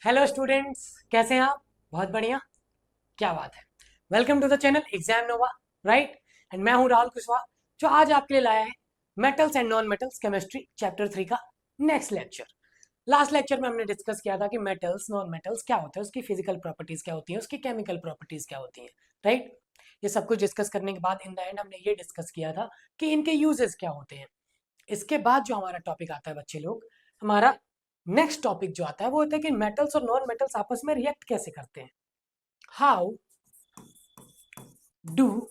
Hello students, कैसे हैं आप? बहुत बढ़िया। क्या बात है। Welcome to the channel exam nova. Right. And मैं हूं राहुल कुशवाहा, जो आज आपके लिए लाया है metals and non metals chemistry chapter 3 का नेक्स्ट लेक्चर। लास्ट लेक्चर में हमने डिस्कस किया था कि मेटल्स नॉन मेटल्स क्या होता है, उसकी फिजिकल प्रॉपर्टीज क्या होती है, उसकी केमिकल प्रॉपर्टीज क्या होती है। राइट। ये सब कुछ डिस्कस करने के बाद इन द एंड हमने ये डिस्कस किया था कि इनके यूजेस क्या होते हैं। इसके बाद जो हमारा टॉपिक आता है बच्चे लोग, हमारा नेक्स्ट टॉपिक जो आता है वो होता है कि मेटल्स और नॉन मेटल्स आपस में रिएक्ट कैसे करते हैं। How do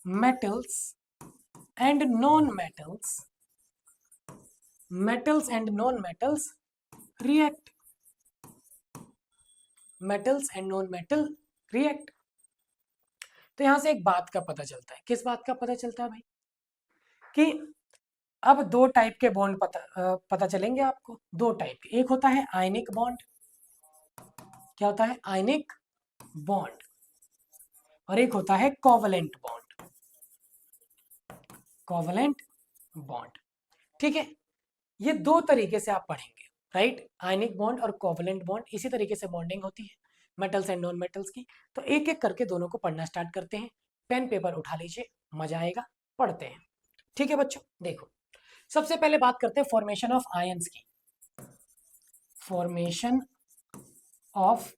metals and non metals and non metals react, metals and non metal react. तो यहां से एक बात का पता चलता है। किस बात का पता चलता है भाई? कि अब दो टाइप के बॉन्ड पता चलेंगे आपको। दो टाइप के, एक होता है आयनिक बॉन्ड। क्या होता है? Ionic bond. और एक होता है कोवलेंट बॉन्ड। Covalent bond. ठीक है। ये दो तरीके से आप पढ़ेंगे। राइट। आयनिक बॉन्ड और कोवलेंट बॉन्ड, इसी तरीके से बॉन्डिंग होती है मेटल्स एंड नॉन मेटल्स की। तो एक एक करके दोनों को पढ़ना स्टार्ट करते हैं। पेन पेपर उठा लीजिए, मजा आएगा। पढ़ते हैं। ठीक है बच्चों, देखो। सबसे पहले बात करते हैं फॉर्मेशन ऑफ आयंस की। Formation of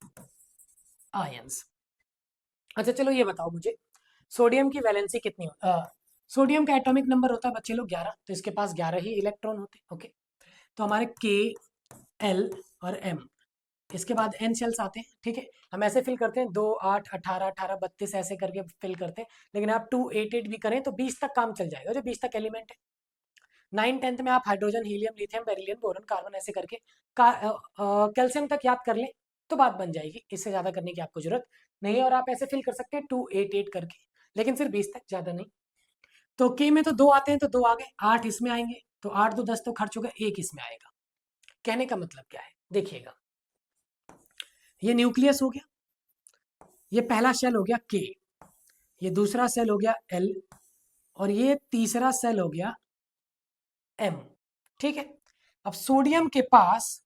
ions. अच्छा चलो ये बताओ मुझे, सोडियम की वैलेंसी कितनी सोडियम का एटॉमिक नंबर होता है बच्चे लोग 11। तो इसके पास 11 ही इलेक्ट्रॉन होते हैं। ओके। तो हमारे के, एल और एम, इसके बाद एन शेल्स आते हैं। ठीक है। हम ऐसे फिल करते हैं 2, 8, 18, 18, 32 ऐसे करके फिल करते हैं। लेकिन आप 2, 8, 8 भी करें तो 20 तक काम चल जाएगा, जो 20 तक एलिमेंट है। 9, 10th में आप hydrogen, helium, lithium, beryllium, boron, carbon ऐसे करके कैल्शियम तक याद कर लें तो बात बन जाएगी। इससे ज़्यादा करने की आपको जरूरत नहीं है। और आप ऐसे फिल कर सकते हैं 2, 8, 8 करके, लेकिन सिर्फ 20 तक, ज़्यादा नहीं। तो के में तो 2 आते हैं तो 2 आ गए, 8 इसमें आएंगे तो 8 2 10 तो खर्च हो गया, 1 इसमें आएगा। कहने का मतलब क्या है, देखिएगा। ये न्यूक्लियस हो गया, ये पहला शेल हो गया के, ये दूसरा सेल हो गया एल, और ये तीसरा सेल हो गया एम। ठीक है। अब सोडियम के पास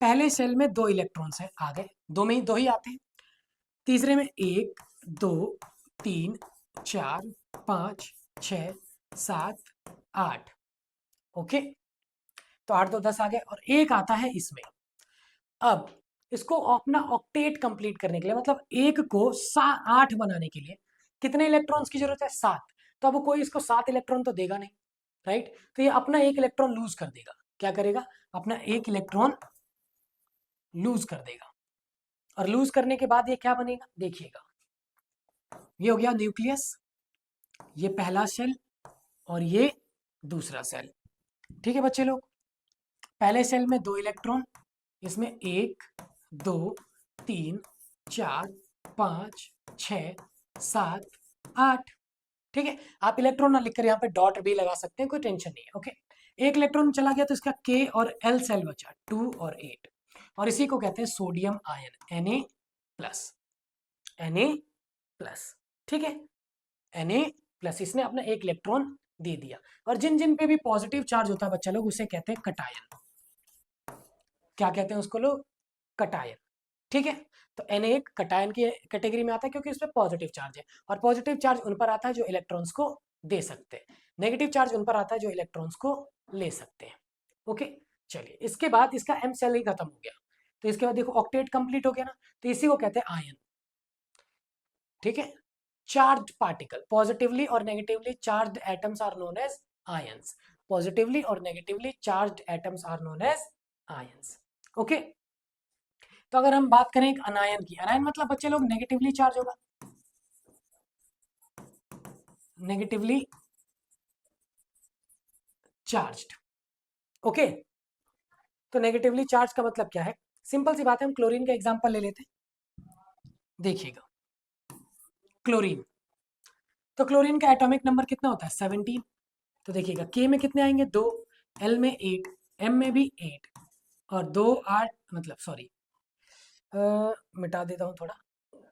पहले सेल में 2 इलेक्ट्रॉन्स हैं, आ गए। दो में ही 2 ही आते हैं। तीसरे में 1, 2, 3, 4, 5, 6, 7, 8। ओके। तो 8 2 10 आ गए, और एक आता है इसमें। अब इसको अपना ऑक्टेट कंप्लीट करने के लिए, मतलब एक को 8 बनाने के लिए कितने इलेक्ट्रॉन्स की जरूरत है? 7। तो अब कोई इसको 7 इलेक्ट्रॉन तो देगा नहीं। राइट। तो ये अपना एक इलेक्ट्रॉन लूज कर देगा। क्या करेगा? अपना एक इलेक्ट्रॉन लूज कर देगा। और लूज करने के बाद ये क्या बनेगा, देखिएगा। ये हो गया न्यूक्लियस, ये पहला सेल, और ये दूसरा सेल। ठीक है बच्चे लोग। पहले सेल में 2 इलेक्ट्रॉन, इसमें 1, 2, 3, 4, 5, 6, 7, 8। ठीक है। आप इलेक्ट्रॉन ना लिखकर यहाँ पे डॉट भी लगा सकते हैं, कोई टेंशन नहीं है। ओके। एक इलेक्ट्रॉन चला गया तो इसका के और एल सेल बचा, 2 और 8। और इसी को कहते हैं sodium ion, Na plus. Na plus. ठीक है। Na प्लस, इसने अपना एक इलेक्ट्रॉन दे दिया। और जिन जिन पे भी पॉजिटिव चार्ज होता है बच्चा लोग, उसे कहते हैं कटायन। क्या कहते हैं उसको लोग? कटायन। ठीक है। तो Na एक कटायन की कैटेगरी में आता है, क्योंकि उस पर पॉजिटिव चार्ज है। और पॉजिटिव चार्ज उन पर आता है जो इलेक्ट्रॉन्स को दे सकते हैं, नेगेटिव चार्ज उन पर आता है जो इलेक्ट्रॉन्स को ले सकते हैं। ओके। चलिए, इसके बाद इसका एम सेल ही खत्म हो गया। तो इसके बाद देखो ऑक्टेट कंप्लीट हो गया ना, तो इसी को कहते हैं आयन। ठीक है। चार्ज पार्टिकल, पॉजिटिवली और negatively charge atoms are known as ions. Positively और negatively charge atoms are known as ions. Okay. तो अगर हम बात करें एक अनायन की, अनायन मतलब बच्चे लोग नेगेटिवली चार्ज होगा, नेगेटिवली चार्ज्ड। ओके। तो नेगेटिवली चार्ज का मतलब क्या है? सिंपल सी बात है, हम क्लोरीन का एग्जांपल ले लेते हैं। देखिएगा, क्लोरीन। तो क्लोरीन का एटॉमिक नंबर कितना होता है? 17। तो देखिएगा, के में कितने आएंगे? 2, एल में 8, एम में भी 8, और 2 8, मतलब सॉरी, मिटा देता हूँ थोड़ा,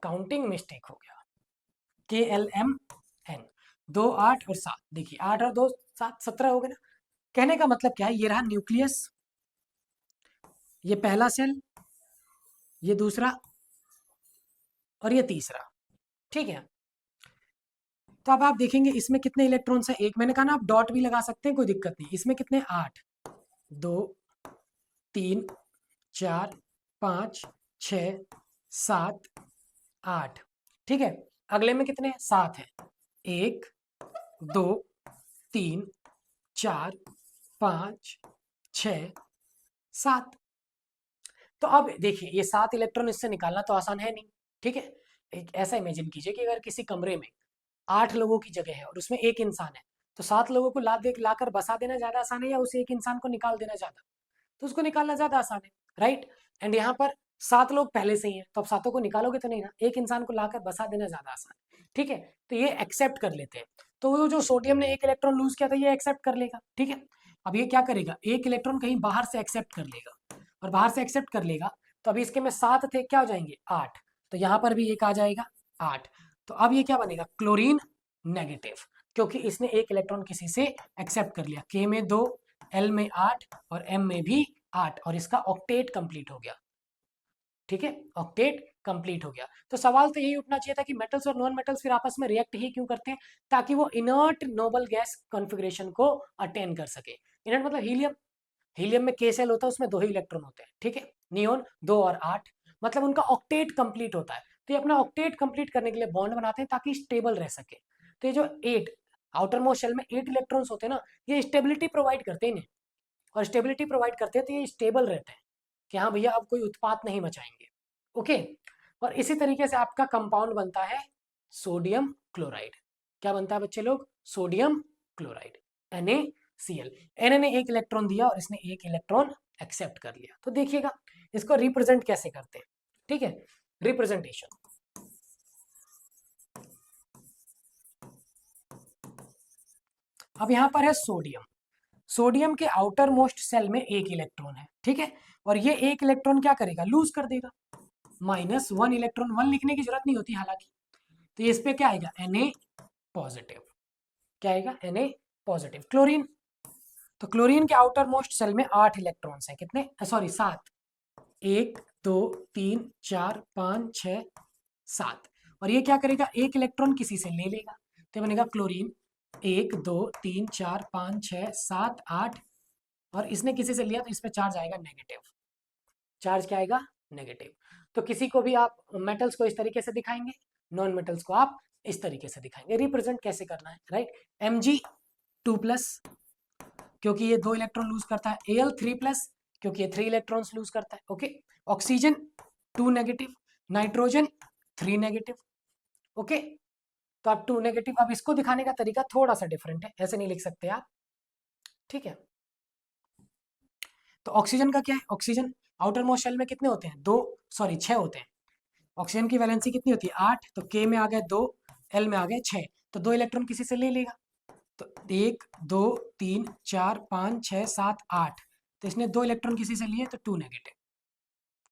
काउंटिंग मिस्टेक हो गया। के एल एम एन, 2 8 और 7। देखिए 8 और 2 7, 17 हो गए ना। कहने का मतलब क्या है, ये रहा न्यूक्लियस, ये पहला सेल, ये दूसरा और ये तीसरा, ठीक है। तो अब आप देखेंगे इसमें कितने इलेक्ट्रॉन्स हैं, एक, मैंने कहा ना आप डॉट भी लगा सकते हैं, कोई दिक्कत नहीं। इसमें कितने, 8, 2, 3, 4, 5, 6, 7, 8, ठीक है। अगले में कितने, 7 है, 1, 2, 3, 4, 5, 6, 7। तो अब देखिए ये 7 इलेक्ट्रॉन इससे निकालना तो आसान है नहीं, ठीक है। एक ऐसा इमेजिन कीजिए कि अगर किसी कमरे में 8 लोगों की जगह है और उसमें एक इंसान है, तो 7 लोगों को लाकर बसा देना ज्यादा आसान है या उस एक इंसान को निकाल देना ज्यादा? तो उसको निकालना ज्यादा आसान है, राइट। एंड यहाँ पर 7 लोग पहले से ही हैं, तो अब 7 को निकालोगे तो नहीं ना, एक इंसान को लाकर बसा देना ज्यादा आसान है, ठीक है। तो ये एक्सेप्ट कर लेते हैं। तो वो जो सोडियम ने एक इलेक्ट्रॉन लूज किया था ये एक्सेप्ट कर लेगा, ठीक है। अब ये क्या करेगा, एक इलेक्ट्रॉन कहीं बाहर से एक्सेप्ट कर लेगा, और बाहर से एक्सेप्ट कर लेगा, तो अभी इसके में 7 थे, क्या हो जाएंगे, 8। तो यहाँ पर भी एक आ जाएगा 8। तो अब ये क्या बनेगा, क्लोरीन नेगेटिव, क्योंकि इसने एक इलेक्ट्रॉन किसी से एक्सेप्ट कर लिया। के में 2, एल में 8 और एम में भी 8, और इसका ऑक्टेट कंप्लीट हो गया, ठीक है, ऑक्टेट कंप्लीट हो गया। तो सवाल तो यही उठना चाहिए था कि मेटल्स और नॉन मेटल्स फिर आपस में रिएक्ट ही क्यों करते हैं, ताकि वो इनर्ट नोबल गैस कॉन्फ़िगरेशन को अटेन कर सके। इनर्ट मतलब हीलियम, हीलियम में के सेल होता है, उसमें 2 ही इलेक्ट्रॉन होते हैं, ठीक है। नियोन 2 और 8, मतलब उनका ऑक्टेट कंप्लीट होता है। तो ये अपना ऑक्टेट कंप्लीट करने के लिए बॉन्ड बनाते हैं ताकि स्टेबल रह सके। तो ये जो 8 आउटर मोस्ट शेल में 8 इलेक्ट्रॉन्स होते हैं ना, ये स्टेबिलिटी प्रोवाइड करते हैं इन्हें, और स्टेबिलिटी प्रोवाइड करते हैं तो ये स्टेबल रहते हैं कि हाँ भैया अब कोई उत्पात नहीं मचाएंगे, ओके। और इसी तरीके से आपका कंपाउंड बनता है सोडियम क्लोराइड। क्या बनता है बच्चे लोग, सोडियम क्लोराइड, NaCl। Na ने एक इलेक्ट्रॉन दिया और इसने एक इलेक्ट्रॉन एक्सेप्ट कर लिया। तो देखिएगा इसको रिप्रेजेंट कैसे करते हैं, ठीक है, रिप्रेजेंटेशन। अब यहां पर है सोडियम, सोडियम के आउटर मोस्ट सेल में एक इलेक्ट्रॉन है, ठीक है। और ये एक इलेक्ट्रॉन क्या करेगा, लूज कर देगा, -1 इलेक्ट्रॉन, 1 लिखने की जरूरत नहीं होती हालांकि। तो इस पे क्या आएगा, Na पॉजिटिव, क्या आएगा, Na पॉजिटिव। क्लोरीन, तो क्लोरीन के आउटर मोस्ट सेल में 8 इलेक्ट्रॉन्स हैं, कितने, सॉरी 7, 1, 2, 3, 4, 5, 6, 7। और ये क्या करेगा, एक इलेक्ट्रॉन किसी से ले लेगा, तो बनेगा क्लोरीन 1, 2, 3, 4, 5, 6, 7, 8, और इसने किसी से लिया तो इस पे चार्ज आएगा नेगेटिव, चार्ज क्या आएगा, नेगेटिव। तो किसी को भी आप मेटल्स को इस तरीके से दिखाएंगे, नॉन मेटल्स को आप इस तरीके से दिखाएंगे। रिप्रेजेंट कैसे करना है, राइट, Mg2+, क्योंकि ये 2 इलेक्ट्रॉन लूज करता है, Al3+, क्योंकि ये 3 इलेक्ट्रॉन्स लूज करता है, okay. Oxygen 2 negative, nitrogen 3 negative, okay. तो आप 2 नेगेटिव, अब इसको दिखाने का तरीका थोड़ा सा डिफरेंट है, ऐसे नहीं लिख सकते आप, ठीक है। तो ऑक्सीजन का क्या है, ऑक्सीजन आउटर मोस्ट शेल में कितने होते हैं, 6 होते हैं। ऑक्सीजन की वैलेंसी कितनी होती है, 8, तो के में आ गए 2, एल में आ गए 6, तो 2 इलेक्ट्रॉन किसी से ले लेगा। तो 1, 2, 3, 4, 5, 6, 7, 8, तो इसने 2 इलेक्ट्रॉन किसी से लिए तो 2 नेगेटिव,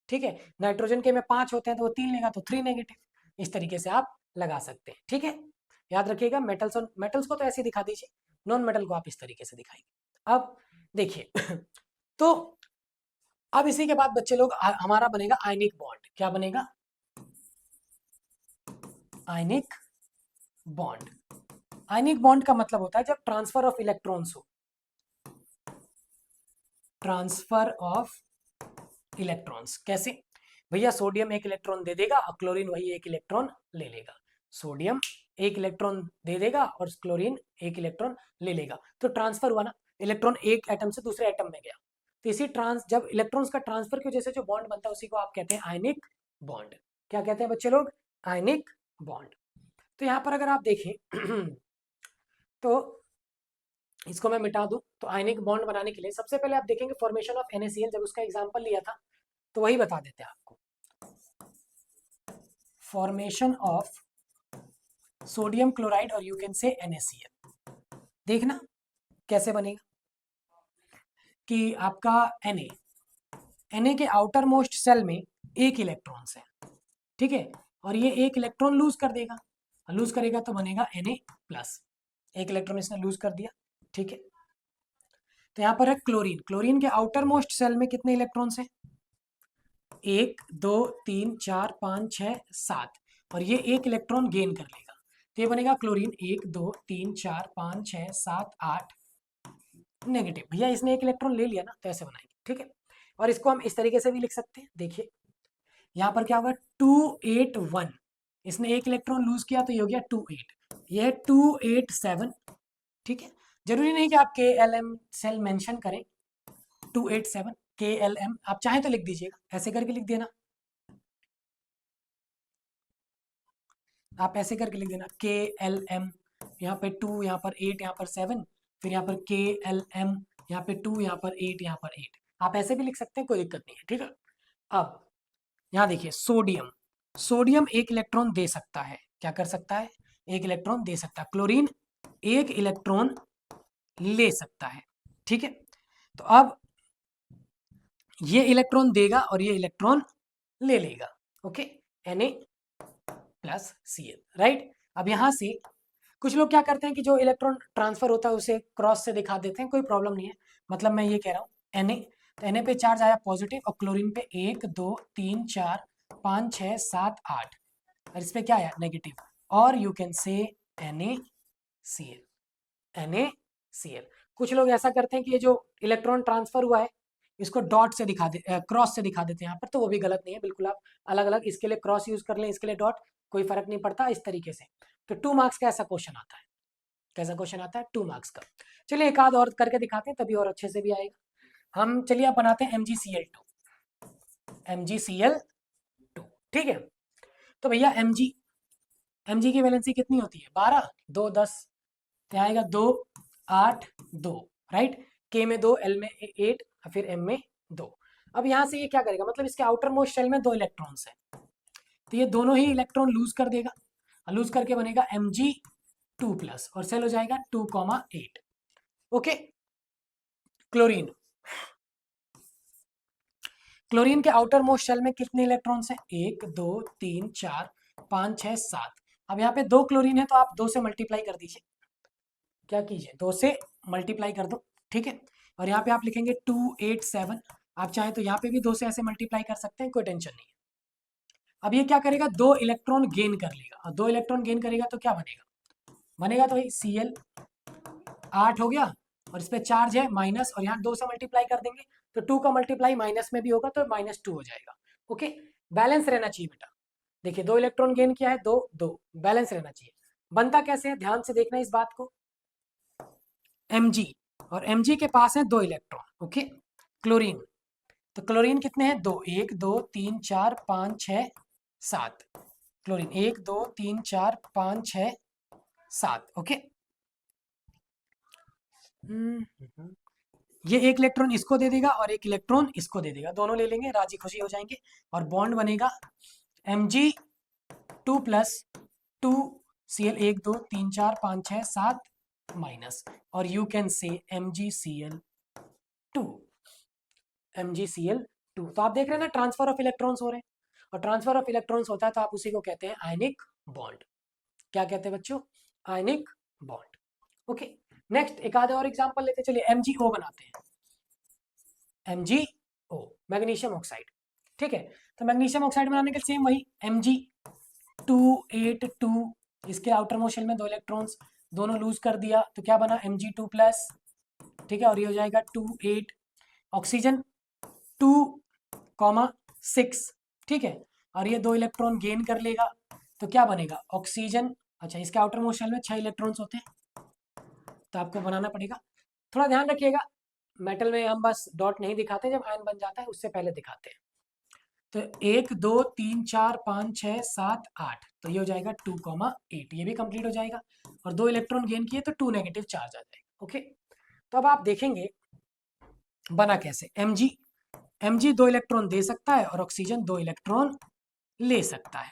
ठीक है। नाइट्रोजन के में 5 होते हैं तो वो 3 लेगा तो 3 नेगेटिव। इस तरीके से आप लगा सकते हैं, ठीक है। याद रखिएगा मेटल्स और मेटल्स को तो ऐसे दिखा दीजिए, नॉन मेटल को आप इस तरीके से दिखाएंगे। अब देखिए तो अब इसी के बाद बच्चे लोग हमारा बनेगा आयनिक बॉन्ड। क्या बनेगा, आयनिक बॉन्ड। आयनिक बॉन्ड का मतलब होता है जब ट्रांसफर ऑफ इलेक्ट्रॉन्स हो, ट्रांसफर ऑफ इलेक्ट्रॉन्स। कैसे भैया, सोडियम एक इलेक्ट्रॉन दे देगा और क्लोरीन वही एक इलेक्ट्रॉन ले लेगा, सोडियम एक इलेक्ट्रॉन दे देगा और क्लोरीन एक इलेक्ट्रॉन ले लेगा, तो ट्रांसफर हुआ ना, इलेक्ट्रॉन एक एटम से दूसरे एटम में गया। तो इसी जब इलेक्ट्रॉन्स का ट्रांसफर की वजह से जो बॉन्ड बनता है उसी को आप कहते हैं आयनिक बॉन्ड। क्या कहते हैं बच्चे लोग, आयनिक बॉन्ड। तो यहाँ पर अगर आप देखें तो इसको मैं मिटा दूं, तो आयनिक बॉन्ड बनाने के लिए सबसे पहले आप देखेंगे फॉर्मेशन ऑफ NaCl, जब उसका एग्जांपल लिया था तो वही बता देते हैं आपको। फॉर्मेशन ऑफ सोडियम क्लोराइड और यू कैन से NaCl, देखना कैसे बनेगा कि आपका Na के आउटर मोस्ट सेल में एक इलेक्ट्रॉन्स है, ठीक है, और ये एक इलेक्ट्रॉन लूज कर देगा, लूज करेगा तो बनेगा Na+, एक इलेक्ट्रॉन इसने लूज कर दिया, ठीक है। तो यहाँ पर है क्लोरीन, क्लोरीन के आउटर मोस्ट सेल में कितने इलेक्ट्रॉन्स हैं, 1 2 3 4 5 6 7 और ये एक इलेक्ट्रॉन गेन कर लेगा, तो ये बनेगा क्लोरीन 1 2 3 4 5 6 7 8 नेगेटिव। भैया इसने एक इलेक्ट्रॉन ले लिया ना, तो ऐसे बनाएंगे, ठीक है। और इसको हम इस तरीके से भी लिख सकते हैं, देखिए यहाँ पर क्या होगा 281, इसने एक इलेक्ट्रॉन लूज किया तो ये हो गया 28, ये है 287, ठीक है। जरूरी नहीं कि आप के एल एम सेल मेंशन करें, 287 के एल एम आप चाहें तो लिख दीजिएगा, ऐसे करके लिख देना, आप ऐसे करके लिख देना के एल एम, यहाँ पे 2, यहाँ पर 8, यहाँ पर 7, फिर यहाँ पर के एल एम, यहाँ पे 2, यहाँ पर 8, यहाँ पर 8, आप ऐसे भी लिख सकते हैं, कोई दिक्कत नहीं है, ठीक है। अब यहाँ देखिए सोडियम, सोडियम एक इलेक्ट्रॉन दे सकता है, क्या कर सकता है, एक इलेक्ट्रॉन दे सकता है। क्लोरीन एक इलेक्ट्रॉन ले सकता है, ठीक है। तो अब ये इलेक्ट्रॉन देगा और ये इलेक्ट्रॉन ले लेगा, ओके, Na+Cl, राइट। अब यहां से कुछ लोग क्या करते हैं कि जो इलेक्ट्रॉन ट्रांसफर होता है उसे क्रॉस से दिखा देते हैं, कोई प्रॉब्लम नहीं है, मतलब मैं ये कह रहा हूँ Na, तो Na पे चार्ज आया पॉजिटिव और क्लोरीन पे 1 2 3 4 5 6 7 8 और इस पे क्या आया नेगेटिव, और यू कैन से NaCl, NaCl। कुछ लोग ऐसा करते हैं कि ये जो इलेक्ट्रॉन ट्रांसफर हुआ है इसको डॉट से दिखा दे, क्रॉस से दिखा देते हैं यहाँ पर, तो वो भी गलत नहीं है, बिल्कुल आप अलग अलग इसके लिए क्रॉस यूज कर लें, इसके लिए डॉट, कोई फर्क नहीं पड़ता इस तरीके से। तो 2 मार्क्स का ऐसा क्वेश्चन आता है, कैसा क्वेश्चन आता है 2 मार्क्स का। चलिए एक आध और करके दिखाते हैं, तभी और अच्छे से भी आएगा। हम चलिए आप बनाते हैं MgCl2, MgCl2, ठीक है। तो भैया Mg की वैलेंसी कितनी होती है 12, 2 10, तो आएगा 2 8 2, राइट। के में 2, एल में 8, फिर एम में 2। अब यहाँ से ये क्या करेगा, मतलब इसके आउटर मोस्ट शेल में 2 इलेक्ट्रॉन्स हैं, तो ये दोनों ही इलेक्ट्रॉन लूज कर देगा, लूज करके बनेगा Mg2+ और सेल हो जाएगा 2,8, ओके। क्लोरीन, क्लोरीन के आउटर मोस्ट शेल में कितने इलेक्ट्रॉन्स हैं 1 2 3 4 5 6 7। अब यहाँ पे 2 क्लोरीन है तो आप 2 से मल्टीप्लाई कर दीजिए, क्या कीजिए 2 से मल्टीप्लाई कर दो, ठीक है। और यहाँ पे आप लिखेंगे 287, आप चाहें तो यहाँ पे भी 2 से ऐसे मल्टीप्लाई कर सकते हैं, कोई टेंशन नहीं है। अब ये क्या करेगा 2 इलेक्ट्रॉन गेन कर लेगा, और 2 इलेक्ट्रॉन गेन करेगा तो क्या बनेगा, बनेगा तो भाई Cl 8 हो गया, और इस पे चार्ज है माइनस, और यहाँ 2 से मल्टीप्लाई कर देंगे तो 2 का मल्टीप्लाई माइनस में भी होगा तो -2 हो जाएगा, ओके। बैलेंस रहना चाहिए बेटा, देखिए 2 इलेक्ट्रॉन गेन किया है, 2 2 बैलेंस रहना चाहिए। बनता कैसे है, ध्यान से देखना इस बात को, Mg, और Mg के पास है 2 इलेक्ट्रॉन, ओके। क्लोरीन, तो क्लोरीन कितने हैं 2, 1 2 3 4 5 6 7, क्लोरीन 1 2 3 4 5 6 7, ओके। ये एक इलेक्ट्रॉन इसको दे देगा और एक इलेक्ट्रॉन इसको दे देगा, दोनों ले लेंगे, राजी खुशी हो जाएंगे, और बॉन्ड बनेगा Mg2+2 Cl 1 2 3 4 5 6 7 माइनस, और यू कैन से MgCl2, MgCl2। तो आप देख रहे हैं ना ट्रांसफर ऑफ इलेक्ट्रॉन्स हो रहे हैं, और ट्रांसफर ऑफ इलेक्ट्रॉन्स होता है तो आप उसी को कहते हैं आयनिक बॉन्ड। क्या कहते हैं बच्चों, आयनिक बॉन्ड, ओके। नेक्स्ट एक आधे और एग्जांपल लेते चलिए, MgO बनाते हैं, MgO मैग्नीशियम ऑक्साइड, ठीक है। तो मैग्नीशियम ऑक्साइड बनाने के सेम वही Mg282, इसके आउटर मोस्ट शेल में 2 इलेक्ट्रॉन्स, दोनों लूज कर दिया तो क्या बना Mg2+, ठीक है, और ये हो जाएगा 2 8, ऑक्सीजन 2,6, ठीक है, और ये 2 इलेक्ट्रॉन गेन कर लेगा तो क्या बनेगा ऑक्सीजन, अच्छा इसके आउटर मोस्ट शेल में 6 इलेक्ट्रॉन्स होते हैं तो आपको बनाना पड़ेगा, थोड़ा ध्यान रखिएगा, मेटल में हम बस डॉट नहीं दिखाते, जब आयन बन जाता है उससे पहले दिखाते हैं। तो 1 2 3 4 5 6 7 8, तो ये हो जाएगा 2,8, ये भी कंप्लीट हो जाएगा, और 2 इलेक्ट्रॉन गेन किए तो 2 नेगेटिव चार्ज आ जाएगा, ओके। तो अब आप देखेंगे बना कैसे, Mg 2 इलेक्ट्रॉन दे सकता है और ऑक्सीजन 2 इलेक्ट्रॉन ले सकता है,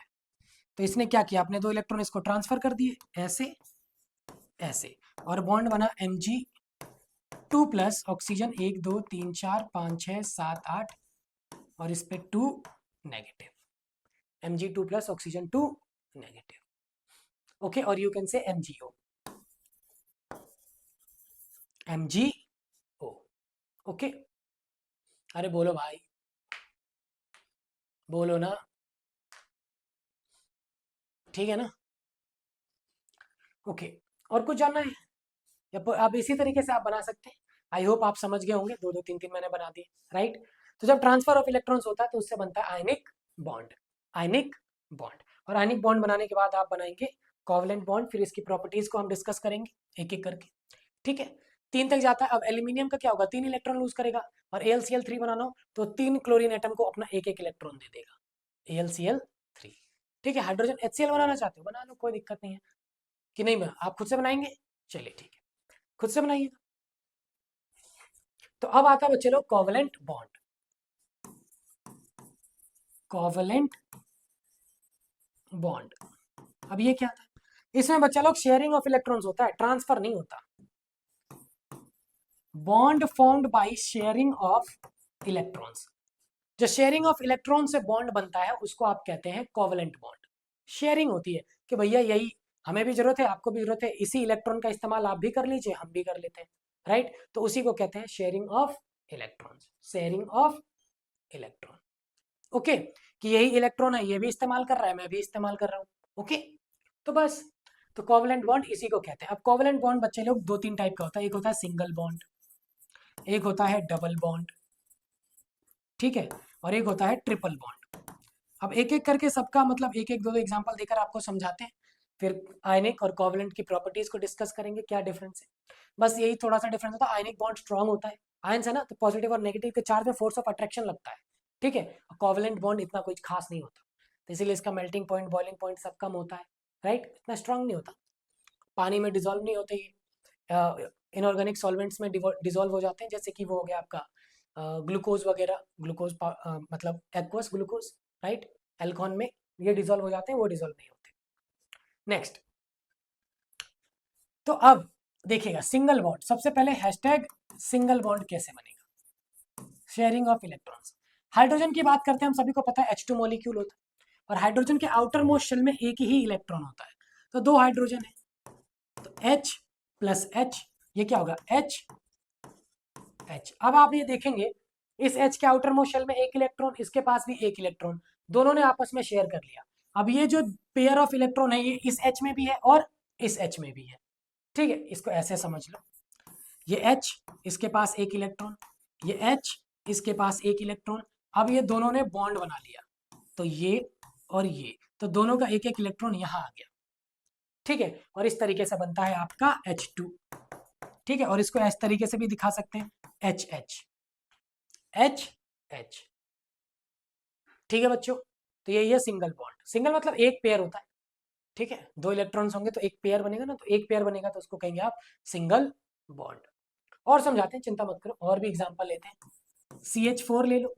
तो इसने क्या किया, आपने 2 इलेक्ट्रॉन इसको ट्रांसफर कर दिए ऐसे ऐसे, और बॉन्ड बना Mg2+ ऑक्सीजन 1 2 3 4 5 6 7 8, और इस पे 2 negative, Mg2+ oxygen 2 negative, okay. और you can say MgO, MgO, okay. अरे बोलो भाई। बोलो ना, ठीक है ना? ओके, और कुछ जानना है? या आप इसी तरीके से आप बना सकते हैं। आई होप आप समझ गए होंगे, दो दो तीन तीन मैंने बना दिए, राइट? तो जब ट्रांसफर ऑफ इलेक्ट्रॉन्स होता है तो उससे बनता है आयनिक बॉन्ड, आयनिक बॉन्ड। और आयनिक बॉन्ड बनाने के बाद आप बनाएंगे कोवलेंट बॉन्ड, फिर इसकी प्रॉपर्टीज को हम डिस्कस करेंगे एक एक करके, ठीक है? 3 तक जाता है। अब एल्यूमिनियम का क्या होगा, 3 इलेक्ट्रॉन लूज करेगा, और AlCl3 बनाना हो तो 3 क्लोरीन एटम को अपना एक एक इलेक्ट्रॉन दे देगा, AlCl3, ठीक है? हाइड्रोजन HCl बनाना चाहते हो बना लो, कोई दिक्कत नहीं है। कि नहीं बना, आप खुद से बनाएंगे, चलिए ठीक है, खुद से बनाइए। तो अब आता है बच्चे लोग कोवलेंट बॉन्ड, कोवलेंट बॉन्ड। अब ये क्या था, इसमें बच्चा लोग शेयरिंग ऑफ इलेक्ट्रॉन्स होता है, ट्रांसफर नहीं होता। Bond formed by sharing of electrons, जो शेयरिंग ऑफ इलेक्ट्रॉन से बॉन्ड बनता है उसको आप कहते हैं कोवलेंट बॉन्ड। शेयरिंग होती है कि भैया यही हमें भी जरूरत है, आपको भी जरूरत है, इसी इलेक्ट्रॉन का इस्तेमाल आप भी कर लीजिए, हम भी कर लेते हैं, राइट? तो उसी को कहते हैं sharing of electrons, sharing of electron. Okay, कि यही इलेक्ट्रॉन है, ये भी इस्तेमाल कर रहा है, मैं भी इस्तेमाल कर रहा हूँ। ओके, तो बस, तो कोवलेंट बॉन्ड इसी को कहते हैं। अब कोवलेंट बॉन्ड बच्चे लोग दो तीन टाइप का होता है, एक होता है सिंगल बॉन्ड, एक होता है डबल बॉन्ड, ठीक है, और एक होता है ट्रिपल बॉन्ड। अब एक एक करके सबका मतलब एक एक दो दो एग्जांपल देकर आपको समझाते हैं, फिर आयनिक और कोवलेंट की प्रॉपर्टीज को डिस्कस करेंगे, क्या डिफरेंस है। बस यही थोड़ा सा डिफरेंस होता है, आयनिक बॉन्ड स्ट्रांग होता है, आयंस है ना, तो पॉजिटिव और नेगेटिव के चार्ज में फोर्स ऑफ अट्रैक्शन लगता है, ठीक है? कोवलेंट बॉन्ड इतना कुछ खास नहीं होता, तो इसीलिए इसका मेल्टिंग पॉइंट, बॉइलिंग पॉइंट सब कम होता है, राइट? इतना स्ट्रांग नहीं होता, पानी में डिजोल्व नहीं होते ये, इनऑर्गेनिक सॉल्वेंट्स में डिजोल्व हो जाते हैं, जैसे कि वो हो गया आपका ग्लूकोज वगैरह, ग्लूकोज मतलब एक्वस ग्लूकोज, राइट? एल्कोहल में ये डिजोल्व हो जाते हैं, वो डिजोल्व नहीं होते। नेक्स्ट, तो अब देखिएगा सिंगल बॉन्ड, सबसे पहले हैशटैग सिंगल बॉन्ड कैसे बनेगा, शेयरिंग ऑफ इलेक्ट्रॉन्स। हाइड्रोजन की बात करते हैं, हम सभी को पता है H2 मॉलिक्यूल होता है, और हाइड्रोजन के आउटर मोस्ट शेल में एक ही इलेक्ट्रॉन होता है, तो दो हाइड्रोजन है, तो H प्लस H, ये क्या होगा H H। अब आप ये देखेंगे इस H के आउटर मोस्ट शेल में एक इलेक्ट्रॉन, इसके पास भी एक इलेक्ट्रॉन, दोनों ने आपस में शेयर कर लिया। अब ये जो पेयर ऑफ इलेक्ट्रॉन है, ये इस H में भी है और इस H में भी है, ठीक है? इसको ऐसे समझ लो, ये H, इसके पास एक इलेक्ट्रॉन, ये H, इसके पास एक इलेक्ट्रॉन। अब ये दोनों ने बॉन्ड बना लिया, तो ये और ये, तो दोनों का एक एक इलेक्ट्रॉन यहाँ आ गया, ठीक है? और इस तरीके से बनता है आपका H2, ठीक है? और इसको इस तरीके से भी दिखा सकते हैं, HH HH, ठीक है बच्चों? तो यही है सिंगल बॉन्ड। सिंगल मतलब एक पेयर होता है, ठीक है? दो इलेक्ट्रॉन्स होंगे तो एक पेयर बनेगा ना, तो एक पेयर बनेगा तो उसको कहेंगे आप सिंगल बॉन्ड। और समझाते हैं, चिंता मत करो, और भी एग्जांपल लेते हैं। CH4 ले लो,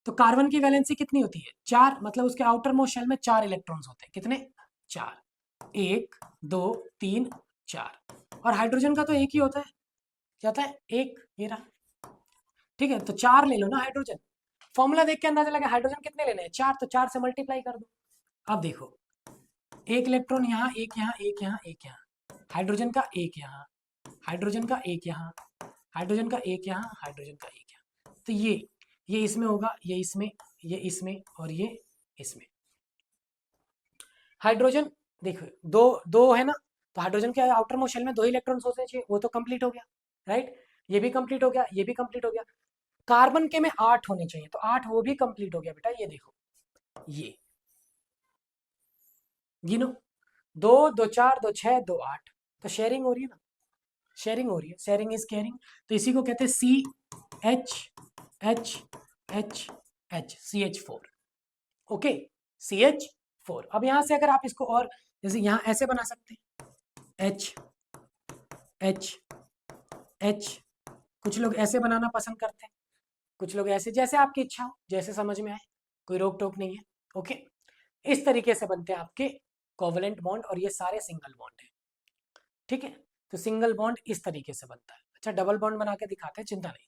तो कार्बन की वैलेंसी कितनी होती है, 4, मतलब उसके आउटर मोस्ट शेल में 4 इलेक्ट्रॉन्स होते हैं, कितने, 4, 1 2 3 4। और हाइड्रोजन का तो एक ही होता है, क्या होता है, एक, ये रहा, ठीक है? तो 4 ले लो ना हाइड्रोजन, फॉर्मूला देख के अंदाजा लगा हाइड्रोजन कितने लेने हैं, 4, तो 4 से मल्टीप्लाई कर दो। अब देखो, एक इलेक्ट्रॉन यहाँ, एक यहाँ, एक यहाँ, एक यहाँ, हाइड्रोजन का एक यहाँ, हाइड्रोजन का एक यहाँ, हाइड्रोजन का एक यहाँ, हाइड्रोजन का एक यहाँ, तो ये इसमें होगा, ये इसमें, ये इसमें, और ये इसमें। हाइड्रोजन देखो दो दो है ना, तो हाइड्रोजन के आउटर मोस्ट शेल में 2 इलेक्ट्रॉन होने चाहिए, वो तो कंप्लीट हो गया, राइट? ये भी कंप्लीट हो गया, ये भी कंप्लीट हो गया। कार्बन के में 8 होने चाहिए, तो 8 वो भी कंप्लीट हो गया बेटा, ये देखो, ये गिनो, 2 2 4 2 6 2 8, तो शेयरिंग हो रही है ना, शेयरिंग हो रही है, शेयरिंग इज केयरिंग। तो इसी को कहते हैं CH4, ओके, CH4। अब यहां से अगर आप इसको और जैसे यहां ऐसे बना सकते हैं, H, कुछ लोग ऐसे बनाना पसंद करते हैं, कुछ लोग ऐसे, जैसे आपकी इच्छा हो, जैसे समझ में आए, कोई रोक टोक नहीं है, ओके? इस तरीके से बनते हैं आपके कोवलेंट बॉन्ड, और ये सारे सिंगल बॉन्ड है, ठीक है? तो सिंगल बॉन्ड इस तरीके से बनता है। अच्छा, डबल बॉन्ड बना के दिखाते हैं, चिंता नहीं,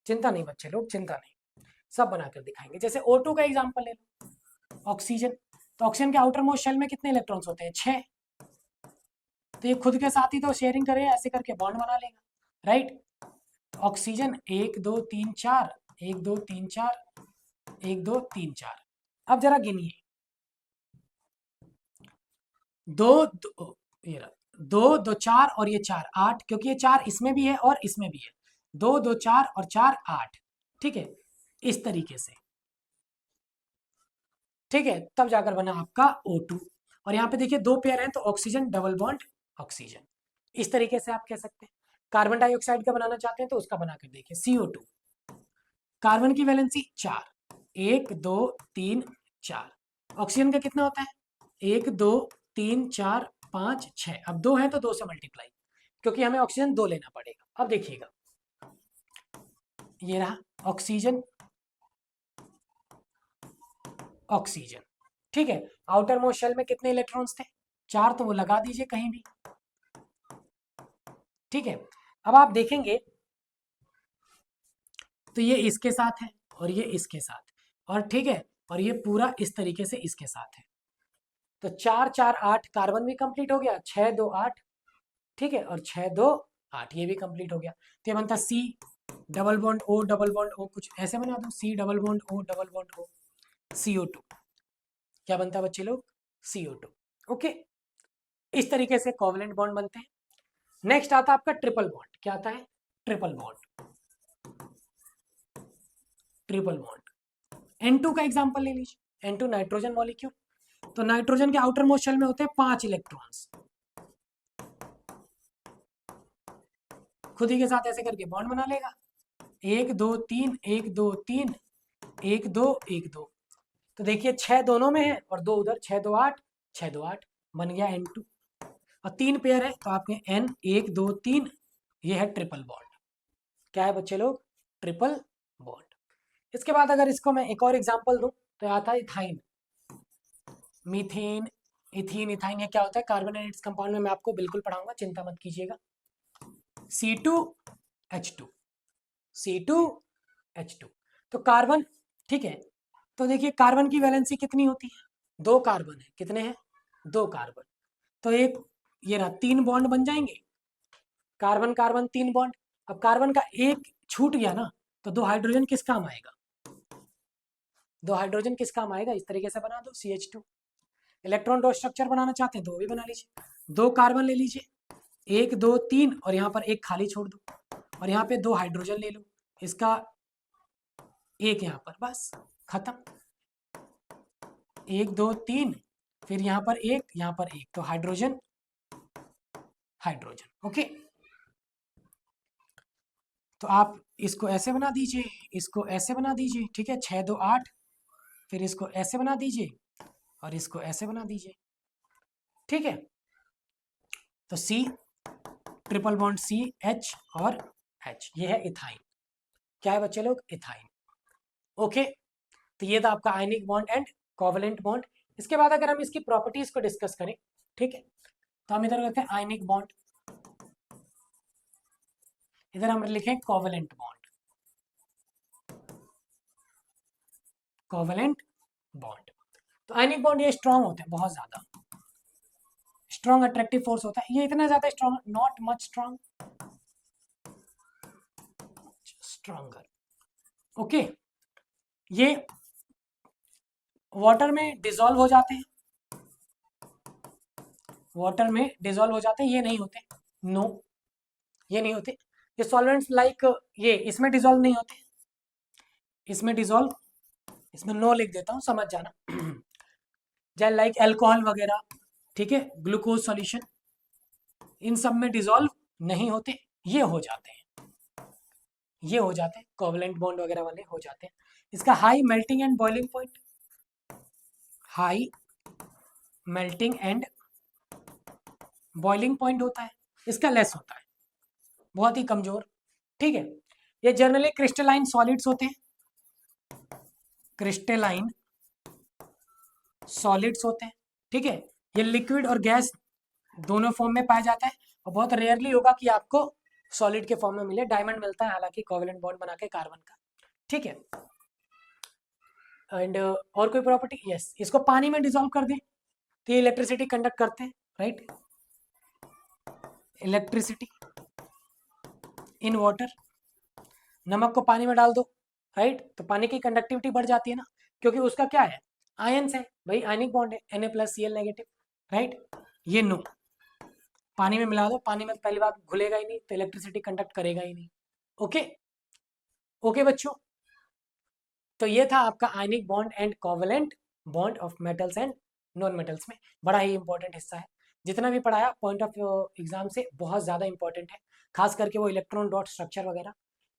चिंता नहीं बच्चे लोग, चिंता नहीं, सब बनाकर दिखाएंगे। जैसे O2 का एग्जांपल ले लो, ऑक्सीजन, तो ऑक्सीजन के आउटर मोस्ट शेल में कितने इलेक्ट्रॉन्स होते हैं, 6, तो ये खुद के साथ ही तो शेयरिंग करे, ऐसे करके बॉन्ड बना लेगा, राइट? ऑक्सीजन 1 2 3 4, 1 2 3 4, 1 2 3 4, अब जरा गिनिए, दो, दो ये रहा, दो दो चार और ये चार आठ, क्योंकि ये चार इसमें भी है और इसमें भी है, दो दो चार और चार आठ, ठीक है, इस तरीके से, ठीक है, तब जाकर बना आपका O2। और यहाँ पे देखिए दो पेयर हैं तो ऑक्सीजन डबल बॉन्ड ऑक्सीजन, इस तरीके से आप कह सकते हैं। कार्बन डाइऑक्साइड का बनाना चाहते हैं तो उसका बनाकर देखिए, CO2, कार्बन की वैलेंसी 4, 1 2 3 4, ऑक्सीजन का कितना होता है, 1 2 3 4 5 6, अब दो है तो दो से मल्टीप्लाई, क्योंकि हमें ऑक्सीजन दो लेना पड़ेगा। अब देखिएगा, ये रहा ऑक्सीजन, ऑक्सीजन, ठीक है, आउटर मोस्ट शेल में कितने इलेक्ट्रॉन्स थे, 4, तो वो लगा दीजिए कहीं भी, ठीक है। अब आप देखेंगे तो ये इसके साथ है और ये इसके साथ, और ठीक है, और ये पूरा इस तरीके से इसके साथ है, तो 4 4 8, कार्बन भी कंप्लीट हो गया, 6 2 8, ठीक है, और 6 2 8 ये भी कंप्लीट हो गया, तो ये बनता C double bond O double bond O, कुछ ऐसे बना दो, C double bond O double bond O, CO2, क्या बनता है बच्चे लोग, CO2, ओके। इस तरीके से कोवलेंट बॉन्ड बनते हैं। नेक्स्ट आता है आपका ट्रिपल बॉन्ड, क्या आता है, triple bond, triple bond, N2 का एग्जांपल ले लीजिए, N2 नाइट्रोजन मॉलिक्यूल, तो नाइट्रोजन के आउटर मोस्ट शेल में होते हैं 5 इलेक्ट्रॉन्स, खुद ही के साथ ऐसे करके बॉन्ड बना लेगा, 1 2 3 1 2 3 1 2 1 2, तो देखिए 6 दोनों में है और 2 उधर, 6 2 8 6 2 8, बन गया N2, और 3 पेयर है तो आपके N 1 2 3, ये है ट्रिपल बॉन्ड, क्या है बच्चे लोग, ट्रिपल बॉन्ड। इसके बाद अगर इसको मैं एक और एग्जांपल दूं तो आता है इथाइन, मीथेन, इथीन, इथाइन, ये क्या होता है, कार्बन एंड इट्स कंपाउंड में मैं आपको बिल्कुल पढ़ाऊंगा, चिंता मत कीजिएगा। C2H2, C2H2, तो कार्बन, ठीक है, तो देखिए कार्बन की वैलेंसी कितनी होती है, दो कार्बन है, कितने हैं, दो कार्बन, तो एक ये रहा, 3 बॉन्ड बन जाएंगे, कार्बन कार्बन 3 बॉन्ड, अब कार्बन का एक छूट गया ना, तो दो हाइड्रोजन किस काम आएगा, दो हाइड्रोजन किस काम आएगा, इस तरीके से बना दो CH2। इलेक्ट्रॉन डॉट स्ट्रक्चर बनाना चाहते हैं तो वो भी बना लीजिए, दो कार्बन ले लीजिए, 1 2 3, और यहाँ पर एक खाली छोड़ दो, और यहाँ पे दो हाइड्रोजन ले लो, इसका एक यहाँ पर, बस खत्म, 1 2 3, फिर यहाँ पर एक, यहाँ पर एक, तो हाइड्रोजन हाइड्रोजन, ओके। तो आप इसको ऐसे बना दीजिए, इसको ऐसे बना दीजिए, ठीक है, 6 2 8, फिर इसको ऐसे बना दीजिए और इसको ऐसे बना दीजिए, ठीक है, तो C triple bond C H और H, ये है इथाइन, क्या है बच्चे लोग, इथाइन, ओके। तो ये था आपका ionic bond and covalent bond. इसके बाद अगर हम इसकी प्रॉपर्टीज को डिस्कस करें, ठीक है, तो हम इधर करते हैं आयनिक बॉन्ड, इधर हम लिखें कोवलेंट बॉन्ड, कोवलेंट बॉन्ड। तो आयनिक बॉन्ड ये स्ट्रॉन्ग होते हैं, बहुत ज्यादा स्ट्रॉन्ग अट्रैक्टिव फोर्स होता है, ये इतना ज्यादा strong, not much strong, stronger, okay. ये वाटर में डिसॉल्व हो जाते हैं, वाटर में डिसॉल्व हो जाते हैं, ये नहीं होते, नो, ये नहीं होते, ये सॉल्वेंट्स लाइक ये इसमें डिसॉल्व नहीं होते, इसमें डिसॉल्व, इसमें नो लिख देता हूं, समझ जाना, जैसे लाइक अल्कोहल वगैरह, ठीक है, ग्लूकोज सॉल्यूशन, इन सब में डिसॉल्व नहीं होते, ये हो जाते हैं, ये हो जाते हैं, कोवलेंट बॉन्ड वगैरह वाले हो जाते हैं। इसका high melting and boiling point, high melting and boiling point होता है, इसका लेस होता है, बहुत ही कमजोर, ठीक है। ये जनरली क्रिस्टलाइन सॉलिड्स होते हैं, क्रिस्टलाइन सॉलिड्स होते हैं, ठीक है, ये लिक्विड और गैस दोनों फॉर्म में पाया जाता है, और बहुत रेयरली होगा कि आपको सॉलिड के फॉर्म में मिले, डायमंड मिलता है हालांकि कोवलेंट बॉन्ड बना के कार्बन का, ठीक है। एंड और कोई प्रॉपर्टी, यस, इसको पानी में डिसॉल्व कर दें तो ये इलेक्ट्रिसिटी कंडक्ट करते हैं, राइट, इलेक्ट्रिसिटी इन वाटर, नमक को पानी में डाल दो, राइट, तो पानी की कंडक्टिविटी बढ़ जाती है ना, क्योंकि उसका क्या है, आयंस है भाई, आयनिक बॉन्ड है, Na+Cl नेगेटिव, राइट। ये नो, पानी में मिला दो, पानी में पहली बात घुलेगा ही नहीं, तो इलेक्ट्रिसिटी कंडक्ट करेगा ही नहीं। ओके, ओके बच्चों, तो ये था आपका ionic bond and covalent bond of metals and non metals में, बड़ा ही इंपॉर्टेंट हिस्सा है। जितना भी पढ़ाया पॉइंट ऑफ एग्जाम से बहुत ज़्यादा इंपॉर्टेंट है, खास करके वो इलेक्ट्रॉन डॉट स्ट्रक्चर वगैरह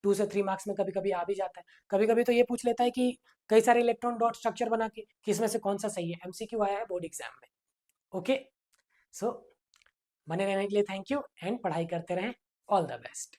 2 से 3 मार्क्स में कभी कभी आ भी जाता है। कभी कभी तो ये पूछ लेता है कि कई सारे इलेक्ट्रॉन डॉट स्ट्रक्चर बना के किसमें से कौन सा सही है, MCQ आया है बोर्ड एग्जाम में। ओके, सो बने रहने के लिए थैंक यू एंड पढ़ाई करते रहें, ऑल द बेस्ट।